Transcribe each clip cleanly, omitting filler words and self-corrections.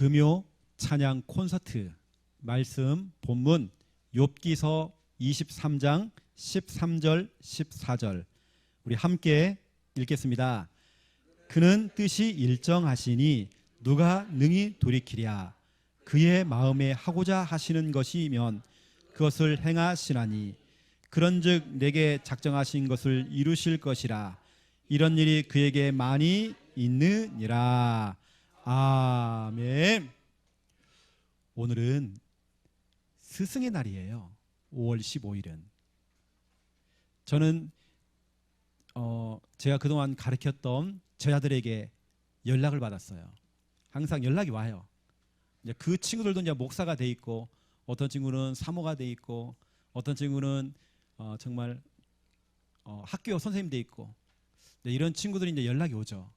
금요 찬양 콘서트 말씀 본문 욥기서 23장 13절 14절 우리 함께 읽겠습니다. 그는 뜻이 일정하시니 누가 능히 돌이키랴. 그의 마음에 하고자 하시는 것이면 그것을 행하시나니 그런즉 내게 작정하신 것을 이루실 것이라. 이런 일이 그에게 많이 있느니라. 아멘. 오늘은 스승의 날이에요. 5월 15일은 저는 제가 그동안 가르쳤던 제자들에게 연락을 받았어요. 항상 연락이 와요. 이제 그 친구들도 이제 목사가 돼 있고, 어떤 친구는 사모가 돼 있고, 어떤 친구는 정말 학교 선생님 돼 있고, 이런 친구들이 이제 연락이 오죠.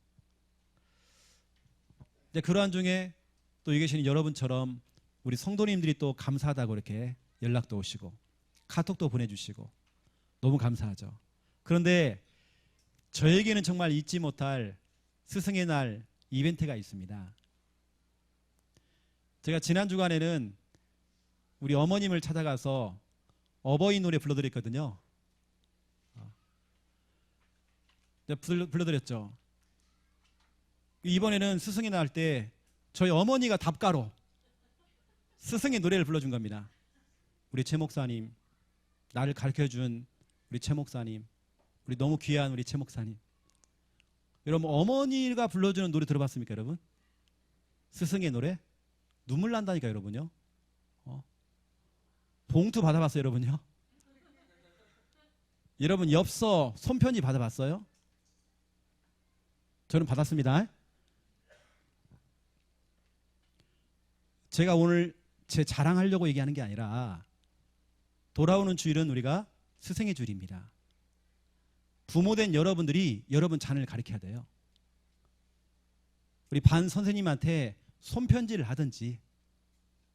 이제 그러한 중에 또 여기 계시는 여러분처럼 우리 성도님들이 또 감사하다고 이렇게 연락도 오시고 카톡도 보내주시고 너무 감사하죠. 그런데 저에게는 정말 잊지 못할 스승의 날 이벤트가 있습니다. 제가 지난 주간에는 우리 어머님을 찾아가서 어버이 노래 불러드렸거든요. 불러드렸죠. 이번에는 스승의 날 때 저희 어머니가 답가로 스승의 노래를 불러준 겁니다. 우리 최 목사님, 나를 가르쳐준 우리 최 목사님, 우리 너무 귀한 우리 최 목사님. 여러분, 어머니가 불러주는 노래 들어봤습니까, 여러분? 스승의 노래? 눈물 난다니까, 여러분요. 봉투 받아봤어요, 여러분요? 여러분, 엽서 손편지 받아봤어요? 저는 받았습니다. 제가 오늘 제 자랑하려고 얘기하는 게 아니라 돌아오는 주일은 우리가 스승의 주일입니다. 부모된 여러분들이 여러분 자녀를 가르쳐야 돼요. 우리 반 선생님한테 손편지를 하든지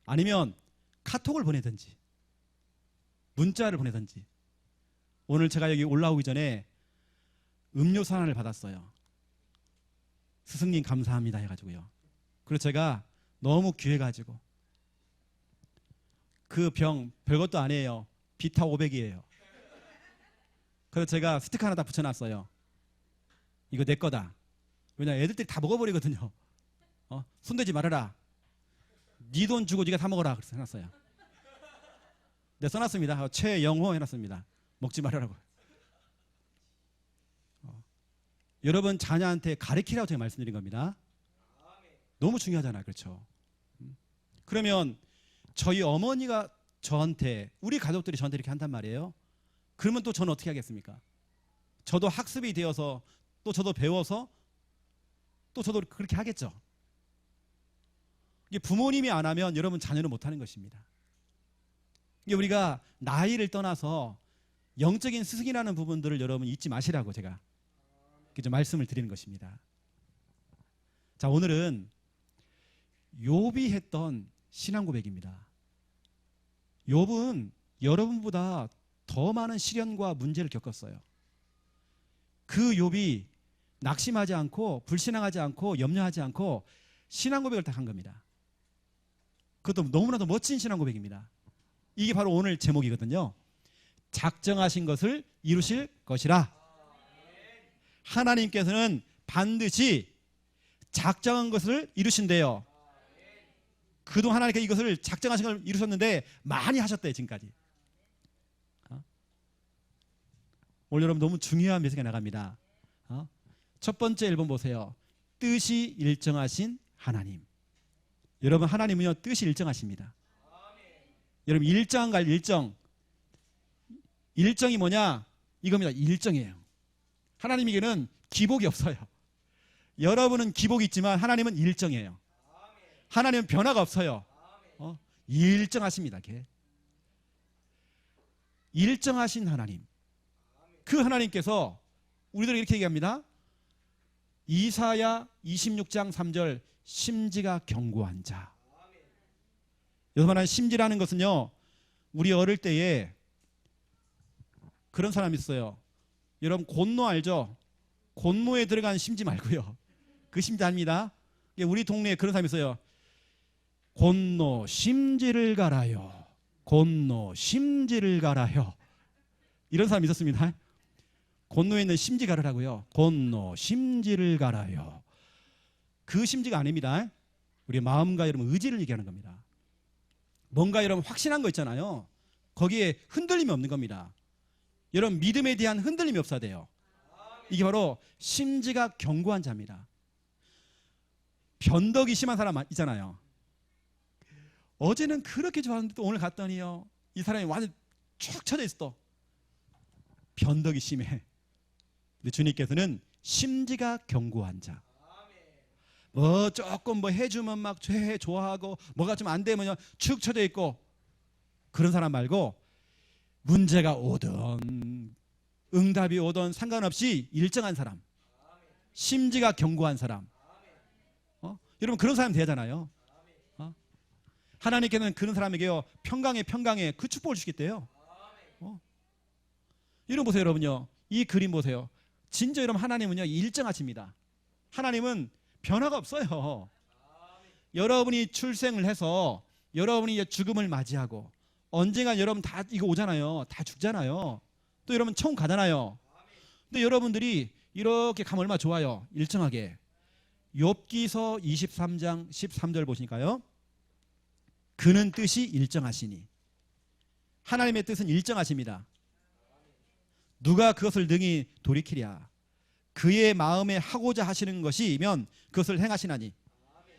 아니면 카톡을 보내든지 문자를 보내든지. 오늘 제가 여기 올라오기 전에 음료수 하나를 받았어요. 스승님 감사합니다 해가지고요. 그리고 제가 너무 귀해가지고 그 병 별것도 아니에요. 비타 500이에요. 그래서 제가 스티커 하나 다 붙여놨어요. 이거 내 거다. 왜냐 애들끼리 다 먹어버리거든요. 손대지 말아라. 네 돈 주고 네가 다 먹어라. 그래서 해놨어요. 네, 써놨습니다. 최영호 해놨습니다. 먹지 말아라고. 여러분 자녀한테 가르치라고 제가 말씀드린 겁니다. 너무 중요하잖아요. 그렇죠? 그러면 저희 어머니가 저한테, 우리 가족들이 저한테 이렇게 한단 말이에요. 그러면 또 저는 어떻게 하겠습니까? 저도 학습이 되어서 또 저도 배워서 또 저도 그렇게 하겠죠. 이게 부모님이 안 하면 여러분 자녀는 못하는 것입니다. 이게 우리가 나이를 떠나서 영적인 스승이라는 부분들을 여러분 잊지 마시라고 제가 좀 말씀을 드리는 것입니다. 자, 오늘은 욥이 했던 신앙 고백입니다. 욥은 여러분보다 더 많은 시련과 문제를 겪었어요. 그 욥이 낙심하지 않고 불신앙하지 않고 염려하지 않고 신앙 고백을 딱 한 겁니다. 그것도 너무나도 멋진 신앙 고백입니다. 이게 바로 오늘 제목이거든요. 작정하신 것을 이루실 것이라. 하나님께서는 반드시 작정한 것을 이루신대요. 그동안 하나님께서 이것을 작정하신 걸 이루셨는데 많이 하셨대요. 지금까지. 오늘 여러분 너무 중요한 메시지가 나갑니다. 첫 번째 1번 보세요. 뜻이 일정하신 하나님. 여러분 하나님은요 뜻이 일정하십니다. 여러분 일정한가요? 일정이 뭐냐? 이겁니다. 일정이에요. 하나님에게는 기복이 없어요. 여러분은 기복이 있지만 하나님은 일정이에요. 하나님은 변화가 없어요. 일정하십니다. 일정하신 하나님. 그 하나님께서 우리들에게 이렇게 얘기합니다. 이사야 26장 3절 심지가 견고한 자. 여기서 말하는 심지라는 것은요, 우리 어릴 때에 그런 사람이 있어요. 여러분 곤노 알죠? 곤노에 들어간 심지 말고요. 그 심지 아닙니다. 우리 동네에 그런 사람이 있어요. 곤노 심지를 갈아요. 곤노 심지를 갈아요. 이런 사람이 있었습니다. 곤노에 있는 심지 갈으라고요. 곤노 심지를 갈아요. 그 심지가 아닙니다. 우리 마음과 여러분 의지를 얘기하는 겁니다. 뭔가 여러분 확신한 거 있잖아요. 거기에 흔들림이 없는 겁니다. 여러분 믿음에 대한 흔들림이 없어야 돼요. 이게 바로 심지가 견고한 자입니다. 변덕이 심한 사람 있잖아요. 어제는 그렇게 좋았는데 또 오늘 갔더니요, 이 사람이 완전 축 처져 있어. 변덕이 심해. 근데 주님께서는 심지가 견고한 자. 뭐 조금 뭐 해주면 막 좋아하고 뭐가 좀 안 되면 축 처져 있고 그런 사람 말고, 문제가 오든 응답이 오든 상관없이 일정한 사람, 심지가 견고한 사람. 여러분 그런 사람 되잖아요. 하나님께서는 그런 사람에게요 평강에 그 축복을 주겠대요. 이런 보세요 여러분요. 이 그림 보세요. 진짜 여러분 하나님은요 일정하십니다. 하나님은 변화가 없어요. 여러분이 출생을 해서 여러분이 이제 죽음을 맞이하고 언젠가 여러분 다 이거 오잖아요. 다 죽잖아요. 또 여러분 천국 가잖아요. 근데 여러분들이 이렇게 가면 얼마나 좋아요. 일정하게. 욥기서 23장 13절 보시니까요. 그는 뜻이 일정하시니. 하나님의 뜻은 일정하십니다. 누가 그것을 능히 돌이키랴. 그의 마음에 하고자 하시는 것이면 그것을 행하시나니.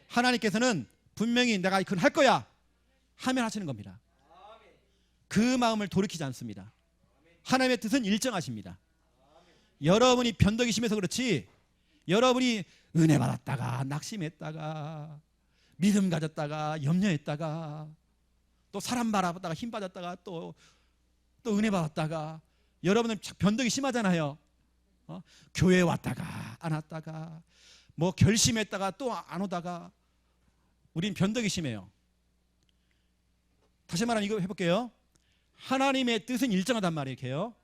하나님께서는 분명히 내가 그건 할 거야 하면 하시는 겁니다. 그 마음을 돌이키지 않습니다. 하나님의 뜻은 일정하십니다. 여러분이 변덕이 심해서 그렇지, 여러분이 은혜 받았다가 낙심했다가 믿음 가졌다가 염려했다가 또 사람 바라봤다가 힘 빠졌다가 또 은혜 받았다가, 여러분은 변덕이 심하잖아요. 교회 왔다가 안 왔다가 뭐 결심했다가 또 안 오다가, 우린 변덕이 심해요. 다시 말하면 이거 해볼게요. 하나님의 뜻은 일정하단 말이에요. 이렇게요.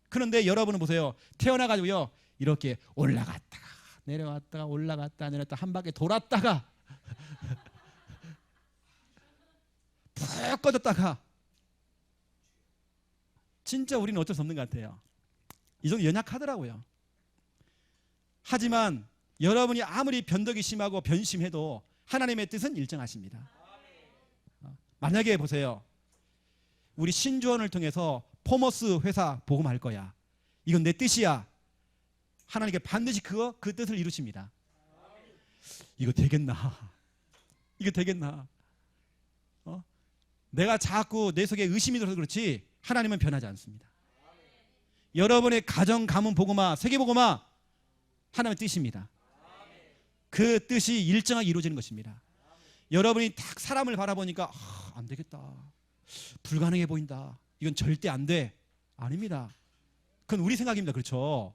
그런데 여러분은 보세요. 태어나가지고요 이렇게 올라갔다가 내려왔다가 올라갔다 내려왔다 한 바퀴 돌았다가 푹 꺼졌다가, 진짜 우리는 어쩔 수 없는 것 같아요. 이 정도 연약하더라고요. 하지만 여러분이 아무리 변덕이 심하고 변심해도 하나님의 뜻은 일정하십니다. 만약에 보세요. 우리 신주원을 통해서 포머스 회사 복음할 거야. 이건 내 뜻이야. 하나님께 반드시 그 뜻을 이루십니다. 이거 되겠나? 이거 되겠나? 내가 자꾸 내 속에 의심이 들어서 그렇지 하나님은 변하지 않습니다. 여러분의 가정, 가문, 복음화, 세계 복음화 하나님의 뜻입니다. 그 뜻이 일정하게 이루어지는 것입니다. 여러분이 딱 사람을 바라보니까 안 되겠다, 불가능해 보인다, 이건 절대 안 돼. 아닙니다. 그건 우리 생각입니다. 그렇죠?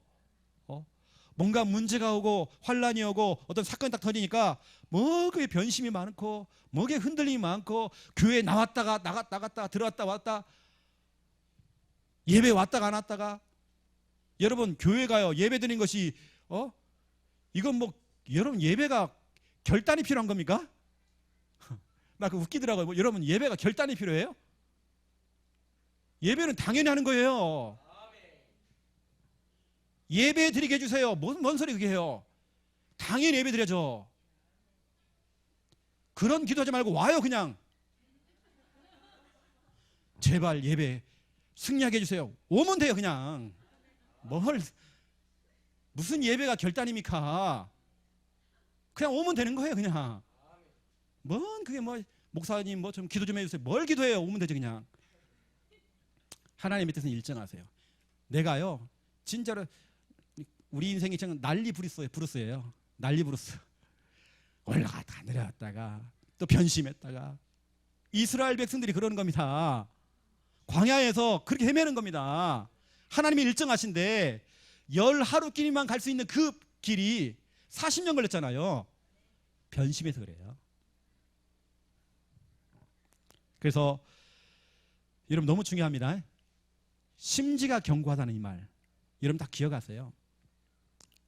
뭔가 문제가 오고 환란이 오고 어떤 사건이 딱 터지니까 뭐그게 변심이 많고 뭐게 흔들림이 많고, 교회에 나왔다가 나갔다 들어왔다 왔다, 예배 왔다가 안 왔다가. 여러분 교회 가요 예배 드리는 것이 이건 뭐 여러분 예배가 결단이 필요한 겁니까? 나 그거 웃기더라고요. 뭐, 여러분 예배가 결단이 필요해요? 예배는 당연히 하는 거예요. 예배 드리게 해주세요. 뭔 소리 그게 해요? 당연히 예배 드려야죠. 그런 기도하지 말고 와요. 그냥 제발 예배 승리하게 해주세요. 오면 돼요. 그냥 무슨 예배가 결단입니까? 그냥 오면 되는 거예요. 그냥 그게 목사님 좀 기도 좀 해주세요. 뭘 기도해요? 오면 되죠. 그냥 하나님의 뜻은 일정하세요. 내가요 진짜로 우리 인생이 지금 난리 브루스예요. 난리 브루스. 올라갔다가 내려왔다가 또 변심했다가. 이스라엘 백성들이 그러는 겁니다. 광야에서 그렇게 헤매는 겁니다. 하나님이 일정하신데 10하루끼리만 갈 수 있는 그 길이 40년 걸렸잖아요. 변심해서 그래요. 그래서 여러분 너무 중요합니다. 심지가 견고하다는 이 말 여러분 다 기억하세요.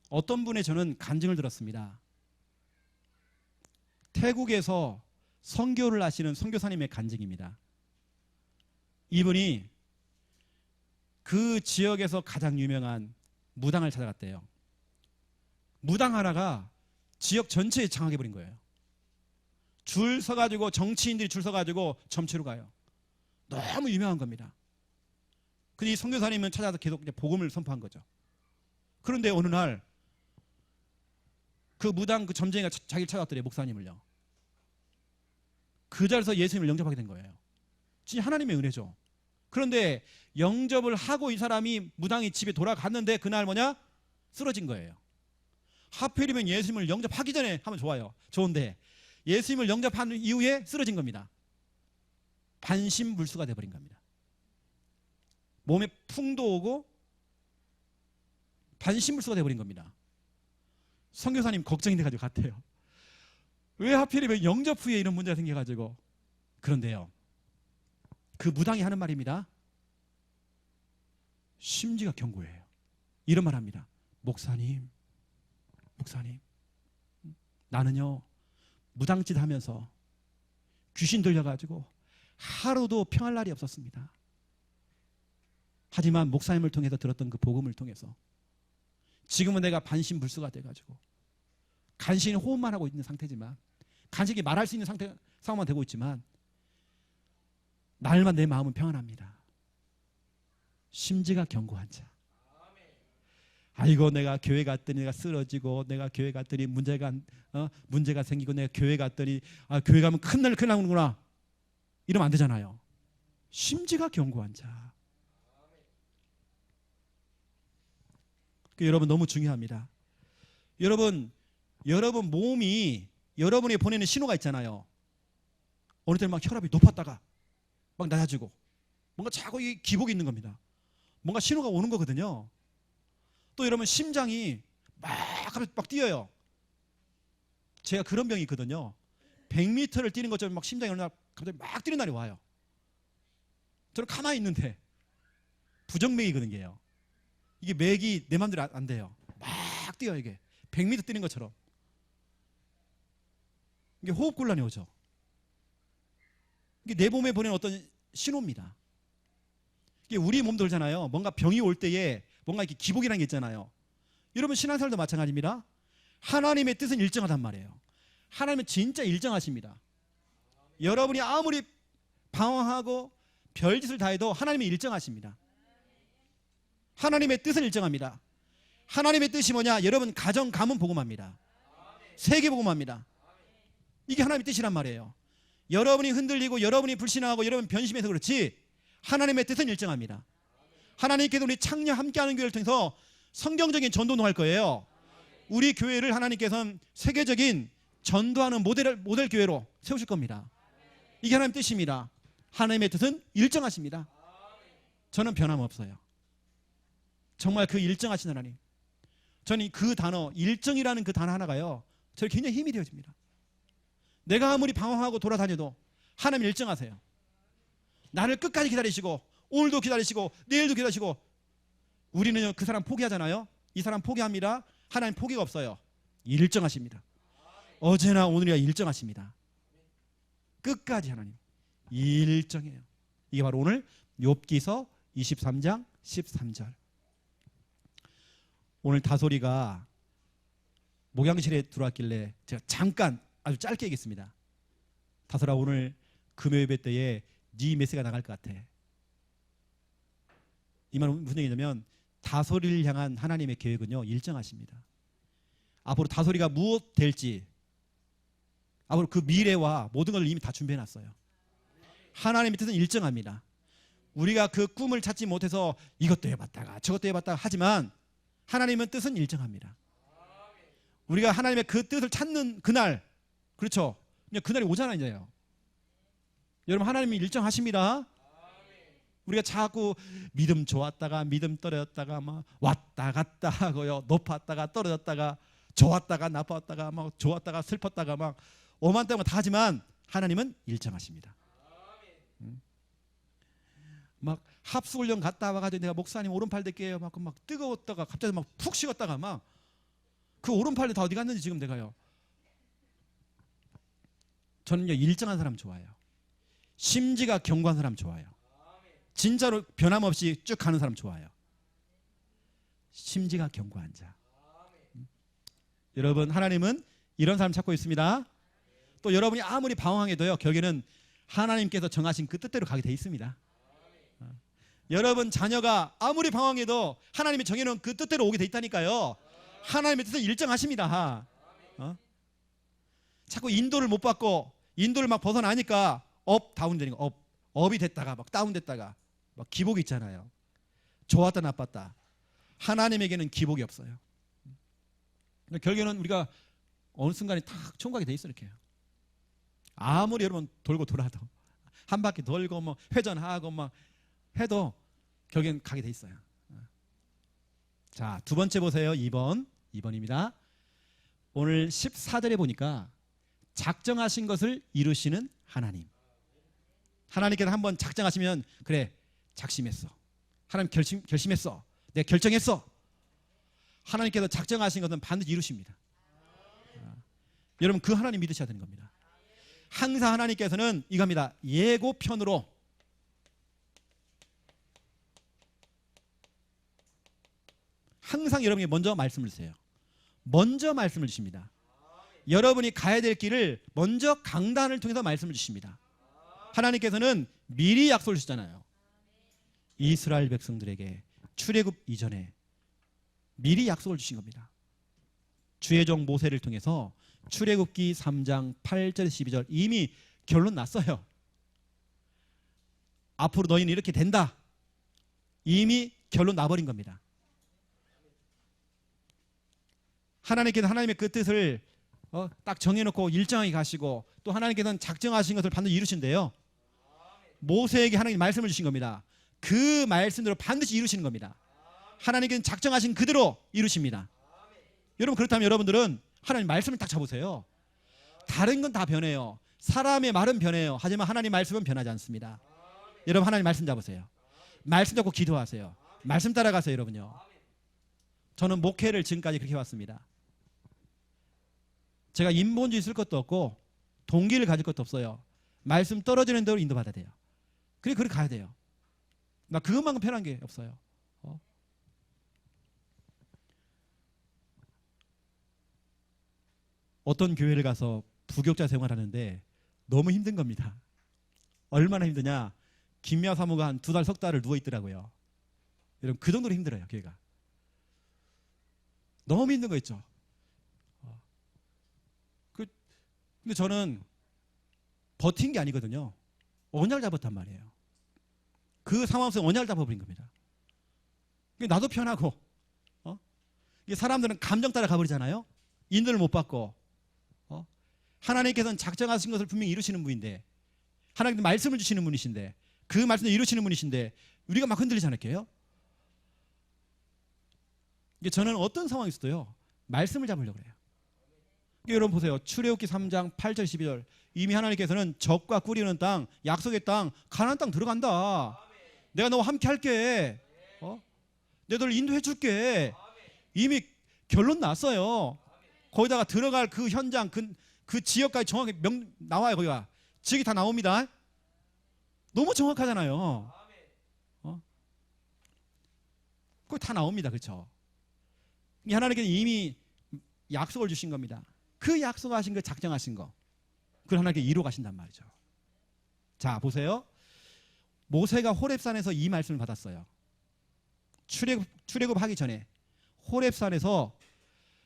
어떤 분의 저는 간증을 들었습니다. 태국에서 선교를 하시는 선교사님의 간증입니다. 이분이 그 지역에서 가장 유명한 무당을 찾아갔대요. 무당 하나가 지역 전체에 장악해버린 거예요. 줄 서가지고, 정치인들이 줄 서가지고 점치러 가요. 너무 유명한 겁니다. 근데 이 선교사님은 찾아서 계속 이제 복음을 선포한 거죠. 그런데 어느 날 그 무당 그 점쟁이가 자기를 찾아왔더래요. 목사님을요. 그 자리에서 예수님을 영접하게 된 거예요. 진짜 하나님의 은혜죠. 그런데 영접을 하고 이 사람이, 무당이 집에 돌아갔는데 그날 뭐냐? 쓰러진 거예요. 하필이면 예수님을 영접하기 전에 하면 좋아요. 좋은데 예수님을 영접한 이후에 쓰러진 겁니다. 반신불수가 돼버린 겁니다. 몸에 풍도 오고 반신불수가 돼버린 겁니다. 선교사님 걱정이 돼가지고 갔대요. 왜 하필이면 영접 후에 이런 문제가 생겨가지고. 그런데요, 그 무당이 하는 말입니다. 심지가 견고해요. 이런 말 합니다. 목사님, 나는요 무당짓 하면서 귀신 들려가지고 하루도 평할 날이 없었습니다. 하지만 목사님을 통해서 들었던 그 복음을 통해서 지금은 내가 반신불수가 돼가지고 간신히 호흡만 하고 있는 상태지만, 간신히 말할 수 있는 상황만 되고 있지만 날만 내 마음은 평안합니다. 심지가 견고한 자. 아이고, 내가 교회 갔더니 내가 쓰러지고, 내가 교회 갔더니 문제가 생기고, 내가 교회 갔더니 교회 가면 큰일 나는구나, 이러면 안 되잖아요. 심지가 견고한 자. 여러분, 너무 중요합니다. 여러분 몸이 여러분이 보내는 신호가 있잖아요. 어느 때는 막 혈압이 높았다가 막 낮아지고, 뭔가 자꾸 이 기복이 있는 겁니다. 뭔가 신호가 오는 거거든요. 또 여러분 심장이 막 뛰어요. 제가 그런 병이 있거든요. 100m를 뛰는 것처럼 막 심장이 어느 날 갑자기 막 뛰는 날이 와요. 저는 가만히 있는데 부정맥이거든요. 이게 맥이 내 맘대로 안 돼요. 막 뛰어요. 이게 100m 뛰는 것처럼. 이게 호흡곤란이 오죠. 이게 내 몸에 보내는 어떤 신호입니다. 이게 우리 몸도 그렇잖아요. 뭔가 병이 올 때에 뭔가 이렇게 기복이라는 게 있잖아요. 여러분 신앙생활도 마찬가지입니다. 하나님의 뜻은 일정하단 말이에요. 하나님은 진짜 일정하십니다. 여러분이 아무리 방황하고 별짓을 다 해도 하나님이 일정하십니다. 하나님의 뜻은 일정합니다. 하나님의 뜻이 뭐냐? 여러분 가정 가문 복음합니다. 세계 복음합니다. 이게 하나님의 뜻이란 말이에요. 여러분이 흔들리고 여러분이 불신하고 여러분 변심해서 그렇지 하나님의 뜻은 일정합니다. 하나님께서 우리 창녀 함께하는 교회를 통해서 성경적인 전도를 할 거예요. 우리 교회를 하나님께서는 세계적인 전도하는 모델 교회로 세우실 겁니다. 이게 하나님의 뜻입니다. 하나님의 뜻은 일정하십니다. 저는 변함없어요. 정말 그 일정하신 하나님. 저는 그 단어, 일정이라는 그 단어 하나가요, 저를 굉장히 힘이 되어집니다. 내가 아무리 방황하고 돌아다녀도 하나님 일정하세요. 나를 끝까지 기다리시고, 오늘도 기다리시고, 내일도 기다리시고. 우리는 그 사람 포기하잖아요. 이 사람 포기합니다. 하나님 포기가 없어요. 일정하십니다. 어제나 오늘이야 일정하십니다. 끝까지 하나님 일정해요. 이게 바로 오늘 욥기서 23장 13절. 오늘 다솔이가 목양실에 들어왔길래 제가 잠깐 아주 짧게 얘기했습니다. 다솔아, 오늘 금요 예배 때에 네 메시지가 나갈 것 같아. 이 말은 무슨 얘기냐면 다솔이를 향한 하나님의 계획은요 일정하십니다. 앞으로 다솔이가 무엇 될지, 앞으로 그 미래와 모든 걸 이미 다 준비해놨어요. 하나님의 뜻은 일정합니다. 우리가 그 꿈을 찾지 못해서 이것도 해봤다가 저것도 해봤다가 하지만 하나님의 뜻은 일정합니다. 우리가 하나님의 그 뜻을 찾는 그날, 그렇죠? 그날이 오잖아요. 이제요. 여러분 하나님이 일정하십니다. 우리가 자꾸 믿음 좋았다가 믿음 떨어졌다가 막 왔다 갔다 하고요, 높았다가 떨어졌다가 좋았다가 나빴다가 막 좋았다가 슬펐다가 막 오만땅만 다 하지만 하나님은 일정하십니다. 막 합수훈련 갔다 와가지고 내가 목사님 오른팔 댈게요 막 뜨거웠다가 갑자기 막 푹 식었다가 막 그 오른팔이 다 어디 갔는지 지금 내가요. 저는요 일정한 사람 좋아해요. 심지가 견고한 사람 좋아해요. 진짜로 변함없이 쭉 가는 사람 좋아해요. 심지가 견고한 자. 여러분, 하나님은 이런 사람 찾고 있습니다. 또 여러분이 아무리 방황해도요 결국에는 하나님께서 정하신 그 뜻대로 가게 돼 있습니다. 여러분 자녀가 아무리 방황해도 하나님이 정해놓은 그 뜻대로 오게 돼 있다니까요. 하나님의 뜻은 일정하십니다. 자꾸 인도를 못 받고 인도를 막 벗어나니까 업 다운 되는 거. 업이 됐다가 막 다운 됐다가 막 기복이 있잖아요. 좋았다 나빴다. 하나님에게는 기복이 없어요. 결국에는 우리가 어느 순간에 탁 총각이 돼 있어 이렇게. 아무리 여러분 돌고 돌아도 한 바퀴 돌고 뭐 회전하고 막 해도 결국엔 가게 돼 있어요. 자, 두 번째 보세요. 2번입니다. 오늘 14절에 보니까 작정하신 것을 이루시는 하나님. 하나님께서 한번 작정하시면 그래 작심했어. 하나님 결심했어. 내가 결정했어. 하나님께서 작정하신 것은 반드시 이루십니다. 여러분 그 하나님 믿으셔야 되는 겁니다. 항상 하나님께서는 이겁니다. 예고편으로 항상 여러분이 먼저 말씀을 주세요. 먼저 말씀을 주십니다. 여러분이 가야 될 길을 먼저 강단을 통해서 말씀을 주십니다. 하나님께서는 미리 약속을 주시잖아요. 이스라엘 백성들에게 출애굽 이전에 미리 약속을 주신 겁니다. 주의 종 모세를 통해서 출애굽기 3장 8절 12절 이미 결론 났어요. 앞으로 너희는 이렇게 된다. 이미 결론 나버린 겁니다. 하나님께서 하나님의 그 뜻을 딱 정해놓고 일정하게 가시고 또 하나님께서는 작정하신 것을 반드시 이루신대요. 모세에게 하나님 말씀을 주신 겁니다. 그 말씀대로 반드시 이루시는 겁니다. 하나님께서는 작정하신 그대로 이루십니다. 여러분 그렇다면 여러분들은 하나님 말씀을 딱 잡으세요. 다른 건 다 변해요. 사람의 말은 변해요. 하지만 하나님 말씀은 변하지 않습니다. 여러분 하나님 말씀 잡으세요. 말씀 잡고 기도하세요. 말씀 따라가세요. 여러분요. 저는 목회를 지금까지 그렇게 왔습니다. 제가 인본주의 쓸 것도 없고 동기를 가질 것도 없어요. 말씀 떨어지는 대로 인도받아야 돼요. 그렇게 가야 돼요. 나 그것만큼 편한 게 없어요. 어떤 교회를 가서 부교육자 생활하는데 너무 힘든 겁니다. 얼마나 힘드냐? 김미아 사모가 한 2달, 석 달을 누워 있더라고요. 여러분 그 정도로 힘들어요. 교회가. 너무 힘든 거 있죠. 근데 저는 버틴 게 아니거든요. 언약을 잡았단 말이에요. 그 상황 속에 언약을 잡아버린 겁니다. 나도 편하고 이게 사람들은 감정 따라 가버리잖아요. 인도를 못 받고 하나님께서는 작정하신 것을 분명히 이루시는 분인데 하나님께서 말씀을 주시는 분이신데 그 말씀을 이루시는 분이신데 우리가 막 흔들리지 않을게요? 저는 어떤 상황에서도요 말씀을 잡으려고 해요. 여러분 보세요. 출애굽기 3장 8절 12절 이미 하나님께서는 적과 꾸리는 땅, 약속의 땅, 가나안 땅 들어간다. 내가 너와 함께 할게. 내가 너를 인도해 줄게. 이미 결론 났어요. 거기다가 들어갈 그 현장, 그 지역까지 정확히 나와요. 거기가 지역이 다 나옵니다. 너무 정확하잖아요. 그거 다 나옵니다. 그렇죠? 하나님께서 이미 약속을 주신 겁니다. 그 약속하신 거 작정하신 거 그걸 하나님께 이루어 가신단 말이죠. 자 보세요. 모세가 호렙산에서 이 말씀을 받았어요. 출애굽하기 전에 호렙산에서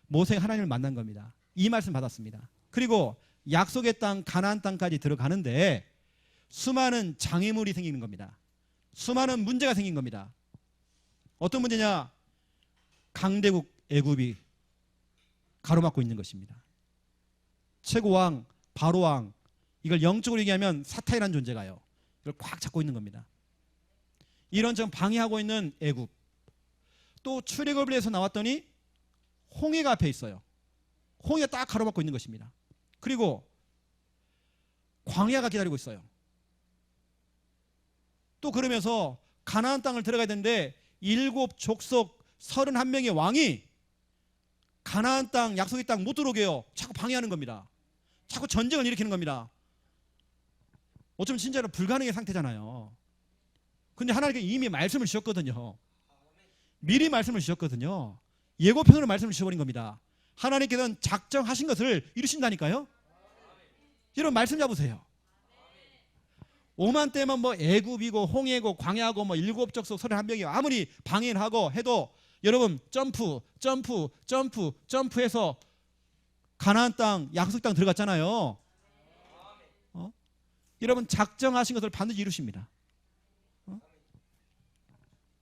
모세가 하나님을 만난 겁니다. 이 말씀 받았습니다. 그리고 약속의 땅 가나안 땅까지 들어가는데 수많은 장애물이 생기는 겁니다. 수많은 문제가 생긴 겁니다. 어떤 문제냐? 강대국 애굽이 가로막고 있는 것입니다. 최고왕 바로왕 이걸 영적으로 얘기하면 사탄이라는 존재가요. 이걸 꽉 잡고 있는 겁니다. 이런 점 방해하고 있는 애굽. 또 출애굽을 해서 나왔더니 홍해가 앞에 있어요. 홍해가 딱 가로막고 있는 것입니다. 그리고 광야가 기다리고 있어요. 또 그러면서 가나안 땅을 들어가야 되는데 7 족속 31명의 왕이 가나안 땅 약속의 땅 못 들어오게 해요. 자꾸 방해하는 겁니다. 자꾸 전쟁을 일으키는 겁니다. 어쩌면 진짜로 불가능의 상태잖아요. 근데 하나님께 이미 말씀을 주셨거든요. 미리 말씀을 주셨거든요. 예고편으로 말씀을 주셔버린 겁니다. 하나님께서는 작정하신 것을 이루신다니까요. 여러분 말씀 잡으세요. 오만 때면 뭐 애굽이고 홍해고 광야고 뭐 일곱 족속 31명이 아무리 방해하고 해도 여러분 점프해서 가나안 땅 약속 땅 들어갔잖아요. 여러분 작정하신 것을 반드시 이루십니다.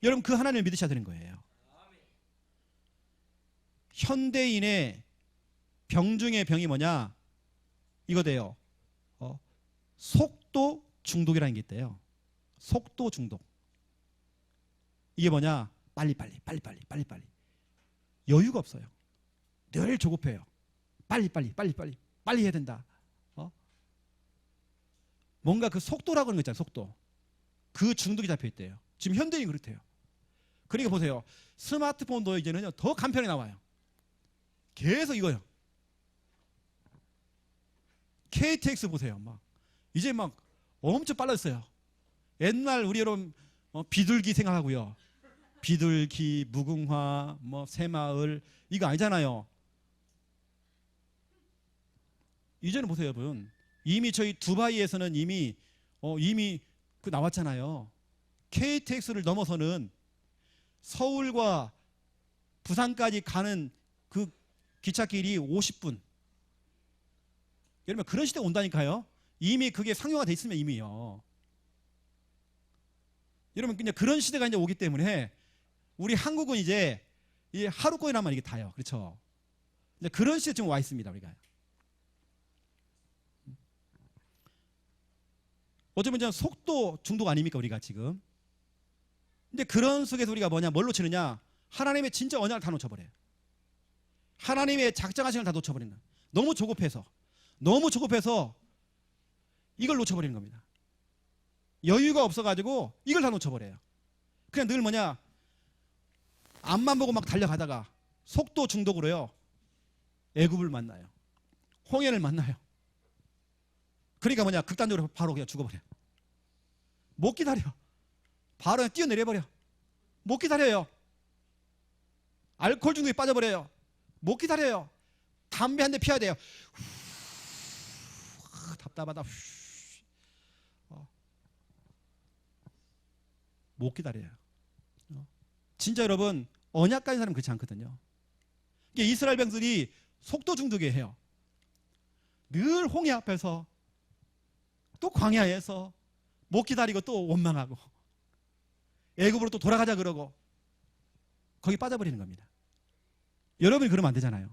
여러분 그 하나님을 믿으셔야 되는 거예요. 현대인의 병 중에 병이 뭐냐? 이거 돼요. 속도 중독이라는 게 있대요. 속도 중독. 이게 뭐냐? 빨리. 여유가 없어요. 늘 조급해요. 빨리 해야 된다. 뭔가 그 속도라고 하는 거 있잖아요. 속도. 그 중독이 잡혀 있대요. 지금 현대인이 그렇대요. 그러니까 보세요. 스마트폰도 이제는 더 간편히 나와요. 계속 이거요. KTX 보세요. 이제 엄청 빨랐어요. 옛날 우리 여러분 비둘기 생각하고요. 비둘기, 무궁화, 새마을 이거 아니잖아요. 이제는 보세요, 여러분. 이미 저희 두바이에서는 이미 그 나왔잖아요. KTX를 넘어서는 서울과 부산까지 가는 그 기찻길이 50분. 여러분 그런 시대가 온다니까요. 이미 그게 상용화 돼 있으면 이미요. 여러분 그냥 그런 시대가 이제 오기 때문에 우리 한국은 이제 이 하루권이라면 이게 다요. 그렇죠? 근데 그런 시대에 지금 와 있습니다, 우리가. 어쩌면 그냥 속도 중독 아닙니까, 우리가 지금? 근데 그런 속에서 우리가 뭘 놓치느냐? 하나님의 진짜 언약을 다 놓쳐버려요. 하나님의 작정하신 걸 다 놓쳐버리는 거예요. 너무 조급해서 이걸 놓쳐버리는 겁니다. 여유가 없어가지고 이걸 다 놓쳐버려요. 그냥 늘 앞만 보고 달려가다가 속도 중독으로요. 애굽을 만나요. 홍해를 만나요. 그러니까 극단적으로 바로 그냥 죽어버려요. 못 기다려. 바로 그냥 뛰어내려버려. 못 기다려요. 알코올 중독에 빠져버려요. 못 기다려요. 담배 한 대 피워야 돼요. 답답하다. 못 기다려요. 진짜 여러분 언약 가진 사람은 그렇지 않거든요. 이게 이스라엘 백성들이 속도 중독이에요. 늘 홍해 앞에서 또 광야에서 못 기다리고 또 원망하고 애굽으로 또 돌아가자 그러고 거기 빠져버리는 겁니다. 여러분이 그러면 안 되잖아요.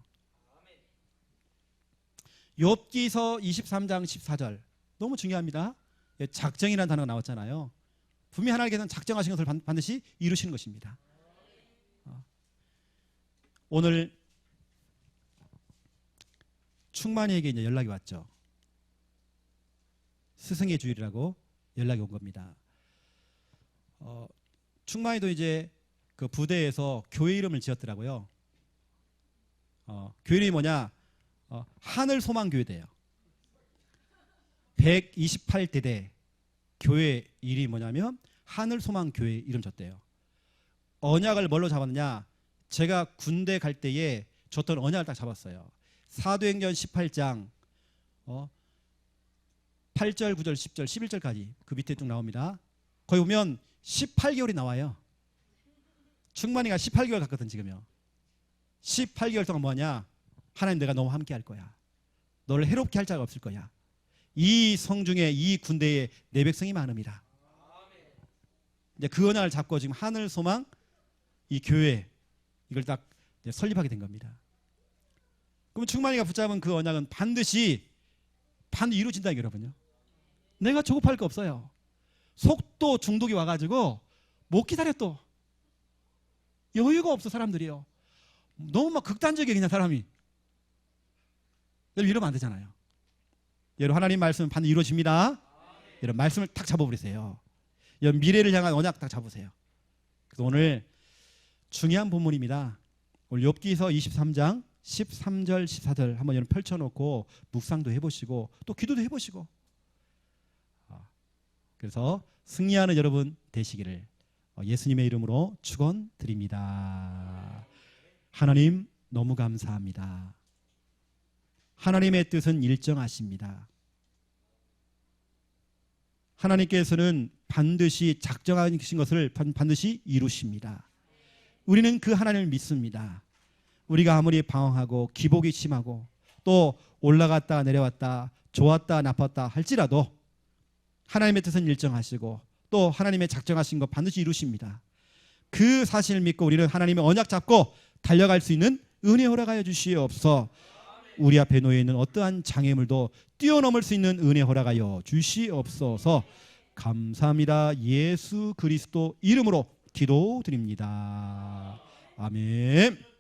욥기서 23장 14절 너무 중요합니다. 작정이라는 단어가 나왔잖아요. 분명히 하나님께서는 작정하신 것을 반드시 이루시는 것입니다. 오늘 충만이에게 이제 연락이 왔죠. 스승의 주일이라고 연락이 온 겁니다. 충만이도 이제 그 부대에서 교회 이름을 지었더라고요. 교회 이름이 뭐냐? 하늘소망교회대요. 128대대 교회 이름이 뭐냐면 하늘소망교회 이름 줬대요. 언약을 뭘로 잡았느냐? 제가 군대 갈 때에 줬던 언약을 딱 잡았어요. 사도행전 18장 8절, 9절, 10절, 11절까지 그 밑에 쭉 나옵니다. 거기 보면 18개월이 나와요. 충만이가 18개월 갔거든 지금요. 18개월 동안 뭐하냐? 하나님 내가 너무 함께 할 거야. 너를 해롭게 할 자가 없을 거야. 이 성중에 이 군대에 내 백성이 많음이라. 이제 그 언약을 잡고 지금 하늘소망 이 교회 이걸 딱 설립하게 된 겁니다. 그럼 충만이가 붙잡은 그 언약은 반드시 이루어진다 여러분요. 내가 조급할 거 없어요. 속도 중독이 와가지고 못 기다려 또. 여유가 없어 사람들이요. 너무 극단적이야 그냥 사람이. 여러분 이러면 안 되잖아요. 여러분 하나님 말씀은 반드시 이루어집니다. 여러분 말씀을 탁 잡아버리세요. 여러분 미래를 향한 언약 딱 잡으세요. 그래서 오늘 중요한 본문입니다. 오늘 욥기서 23장 13절 14절 한번 여러분 펼쳐놓고 묵상도 해보시고 또 기도도 해보시고 그래서 승리하는 여러분 되시기를 예수님의 이름으로 축원드립니다. 하나님 너무 감사합니다. 하나님의 뜻은 일정하십니다. 하나님께서는 반드시 작정하신 것을 반드시 이루십니다. 우리는 그 하나님을 믿습니다. 우리가 아무리 방황하고 기복이 심하고 또 올라갔다 내려왔다 좋았다 나빴다 할지라도 하나님의 뜻은 일정하시고 또 하나님의 작정하신 것 반드시 이루십니다. 그 사실을 믿고 우리는 하나님의 언약 잡고 달려갈 수 있는 은혜 허락하여 주시옵소서. 우리 앞에 놓여 있는 어떠한 장애물도 뛰어넘을 수 있는 은혜 허락하여 주시옵소서. 감사합니다. 예수 그리스도 이름으로 기도드립니다. 아멘.